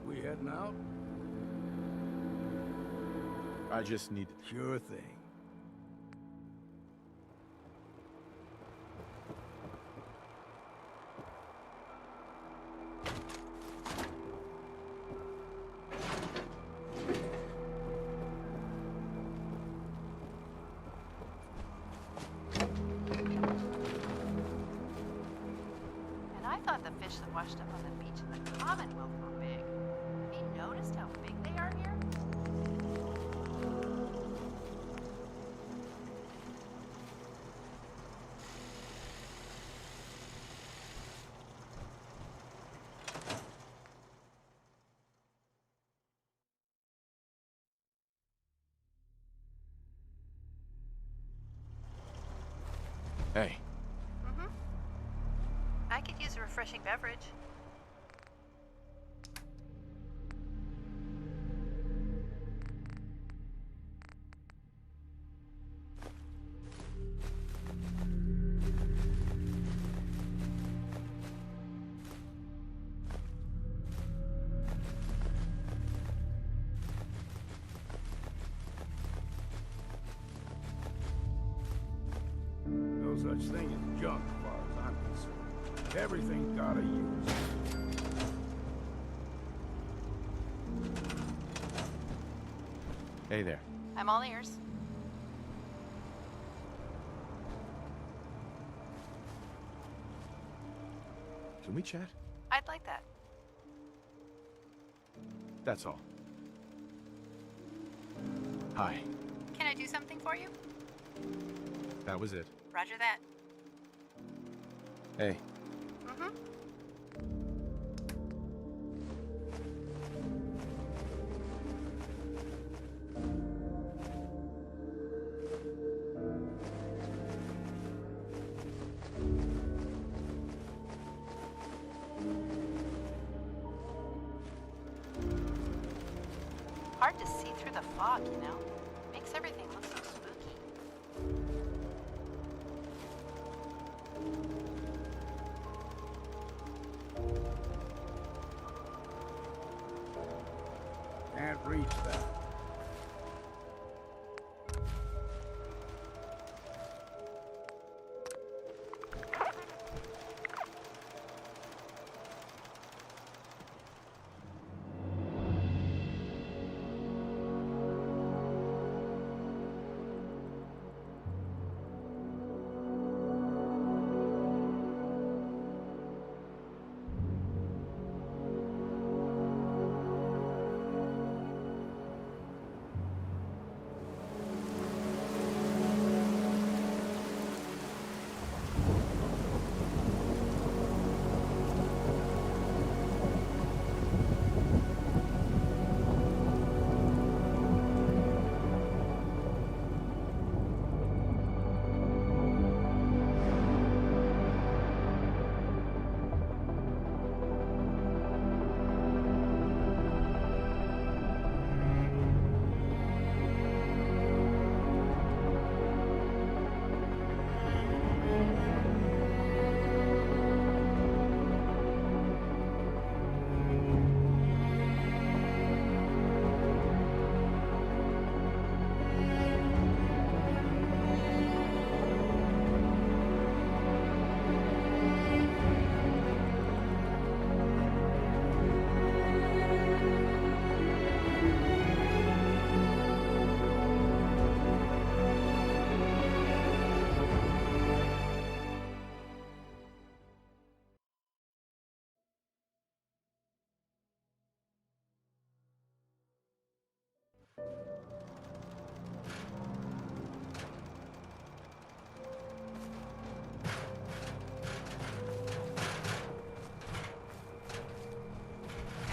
We heading out? I just need... Sure thing. And I thought the fish that washed up on the beach in the Commonwealth were big. Have you noticed how big they are here? Hey. Mm-hmm. I could use a refreshing beverage. No such thing as junk, as far as I'm concerned. Everything's gotta use. Hey there. I'm all ears. Can we chat? I'd like that. That's all. Hi. Can I do something for you? That was it. Roger that. Hey. Mm-hmm. Hard to see through the fog, you know? Makes everything look so spooky. Can't reach that.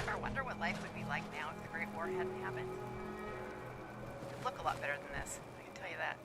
Ever wonder what life would be like now if the Great War hadn't happened? It'd look a lot better than this, I can tell you that.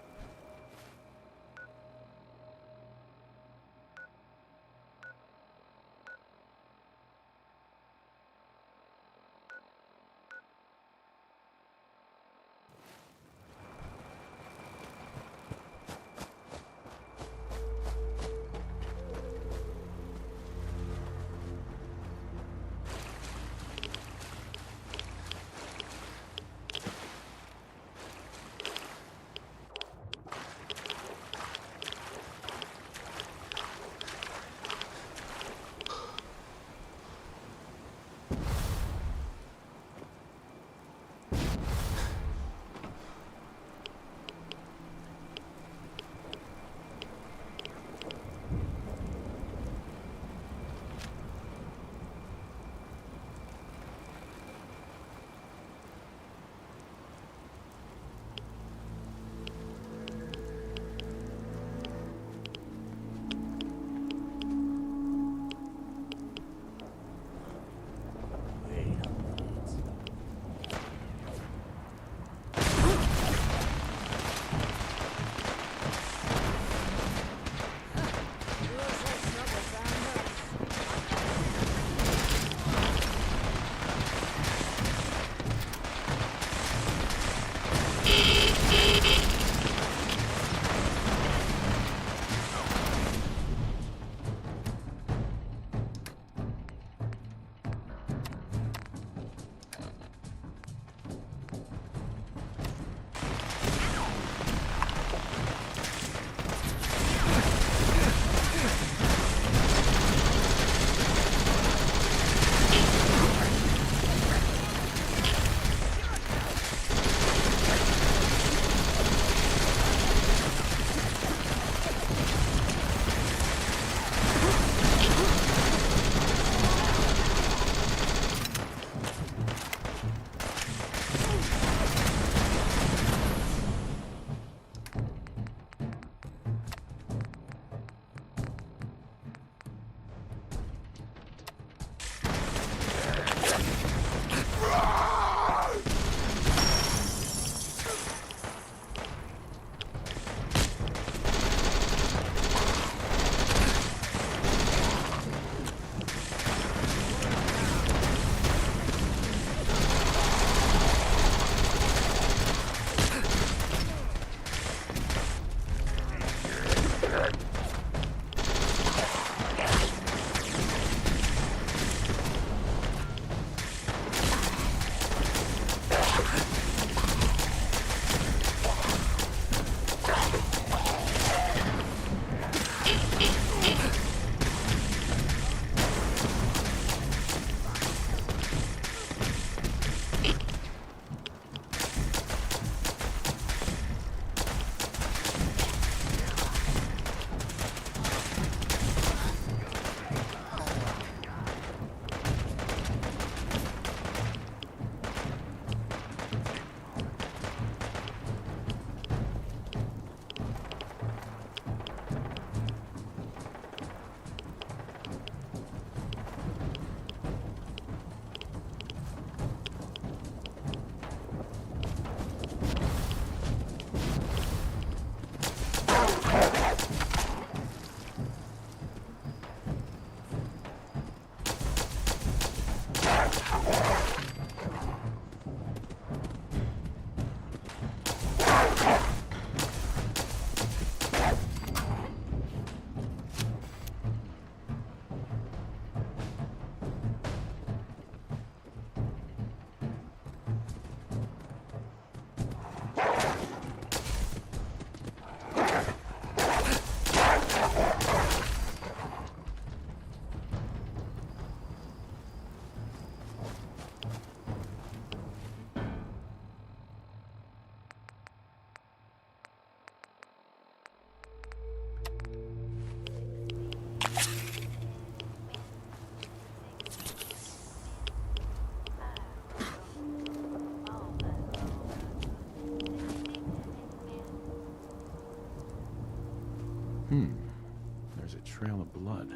There's a trail of blood.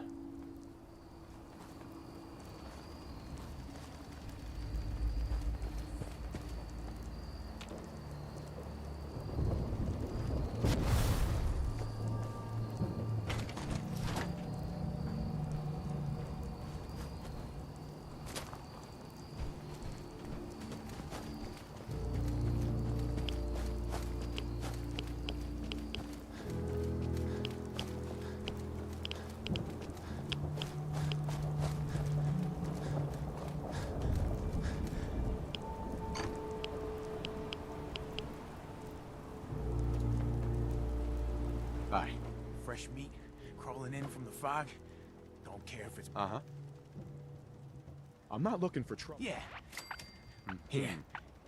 Bye. Fresh meat crawling in from the fog. Don't care if it's... Uh-huh. I'm not looking for trouble. Yeah. Here.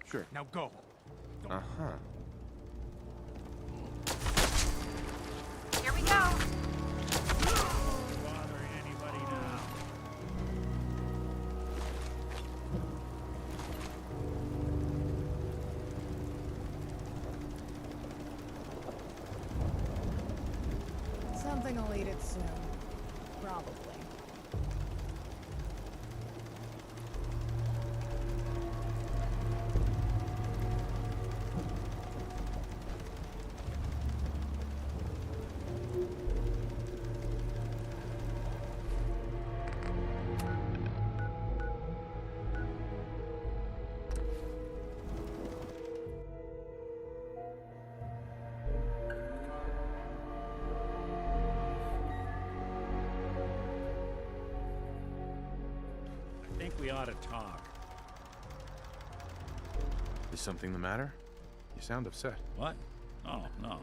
Sure. Now go. Uh-huh. Here we go. Bothering anybody now. Something will eat it soon. Probably. I think we ought to talk. Is something the matter? You sound upset. What? Oh, no.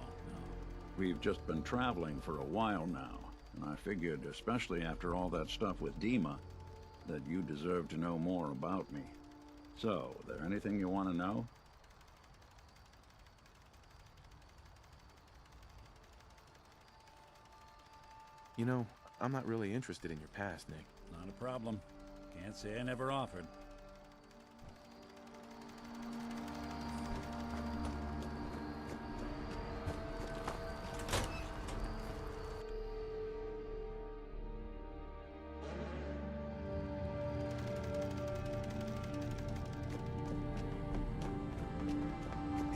We've just been traveling for a while now, and I figured, especially after all that stuff with Dima, that you deserve to know more about me. So, there anything you want to know? You know, I'm not really interested in your past, Nick. Not a problem. Can't say I never offered.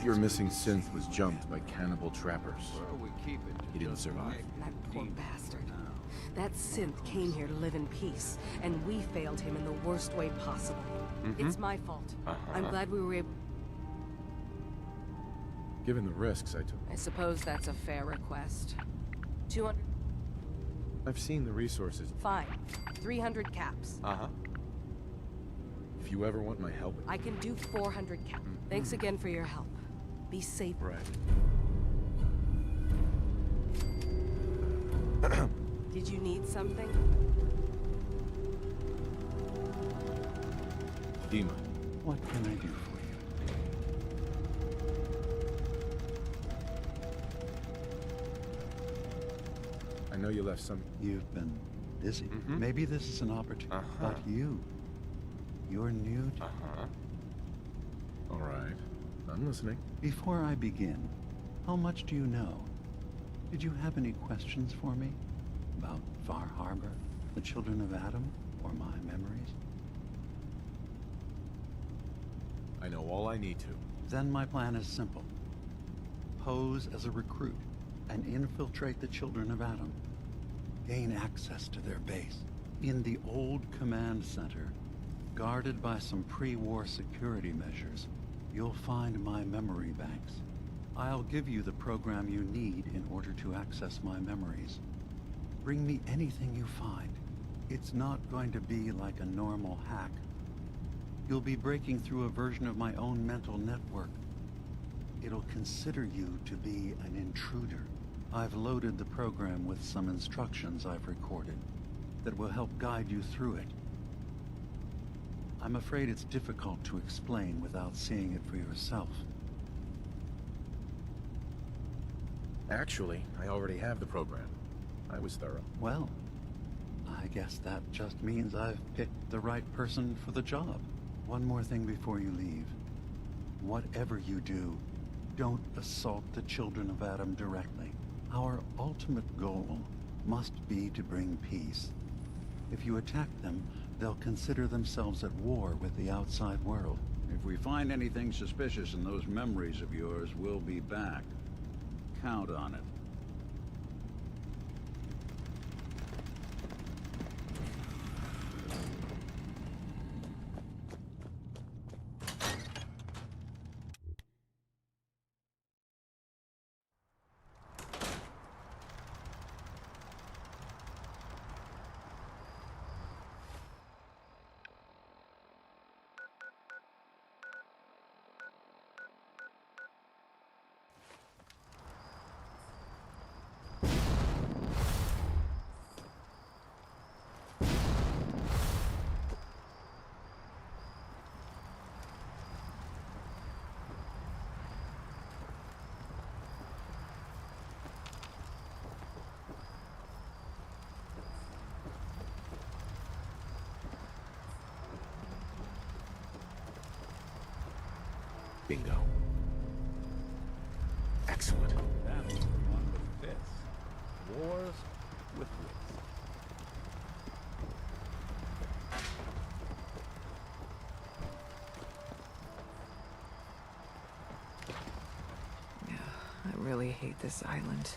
Your missing synth was jumped by cannibal trappers. He didn't survive. That poor bastard. That synth came here to live in peace, and we failed him in the worst way possible. It's my fault. I'm glad we were able... Given the risks I took. I suppose that's a fair request. 200... I've seen the resources. Fine. 300 caps. If you ever want my help... I can do 400 caps. Thanks again for your help. Be safe. Right. Did you need something? Dima. What can I do for you? I know you left some... You've been busy. Maybe this is an opportunity. But you're new to... All right. I'm listening. Before I begin, how much do you know? Did you have any questions for me? About Far Harbor, the children of Adam, or my memories? I know all I need to. Then my plan is simple. Pose as a recruit and infiltrate the children of Adam. Gain access to their base in the old command center, guarded by some pre-war security measures. You'll find my memory banks. I'll give you the program you need in order to access my memories. Bring me anything you find. It's not going to be like a normal hack. You'll be breaking through a version of my own mental network. It'll consider you to be an intruder. I've loaded the program with some instructions I've recorded that will help guide you through it. I'm afraid it's difficult to explain without seeing it for yourself. Actually, I already have the program. I was thorough. Well, I guess that just means I've picked the right person for the job. One more thing before you leave. Whatever you do, don't assault the children of Adam directly. Our ultimate goal must be to bring peace. If you attack them, they'll consider themselves at war with the outside world. If we find anything suspicious in those memories of yours, we'll be back. Count on it. Bingo. Excellent. That was the one with fists. Wars with wits. I really hate this island.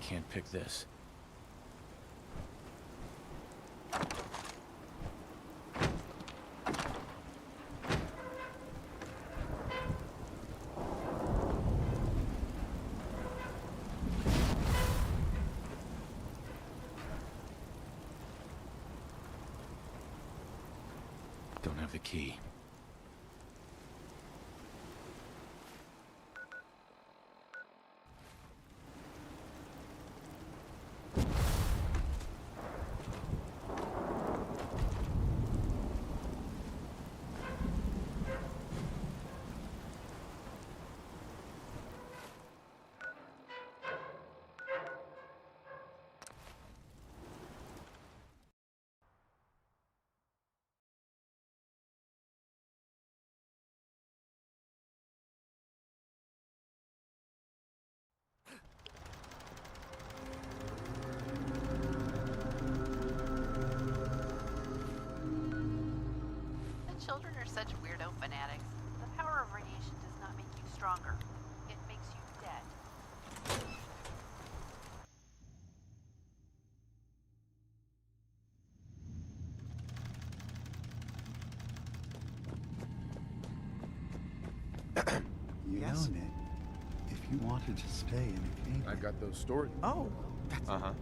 can't pick this. Don't have the key. Children are such weirdo fanatics. The power of radiation does not make you stronger. It makes you dead. You know, Nick, if you wanted to stay in Acadia... I got those stored. Oh, that's... Uh-huh.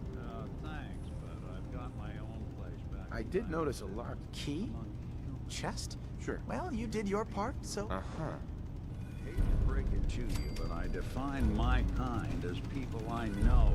Thanks, but I've got my own place back. I did notice a locked key? Chest? Sure. Well, you did your part, so... Uh-huh. Hate to break it to you, but I define my kind as people I know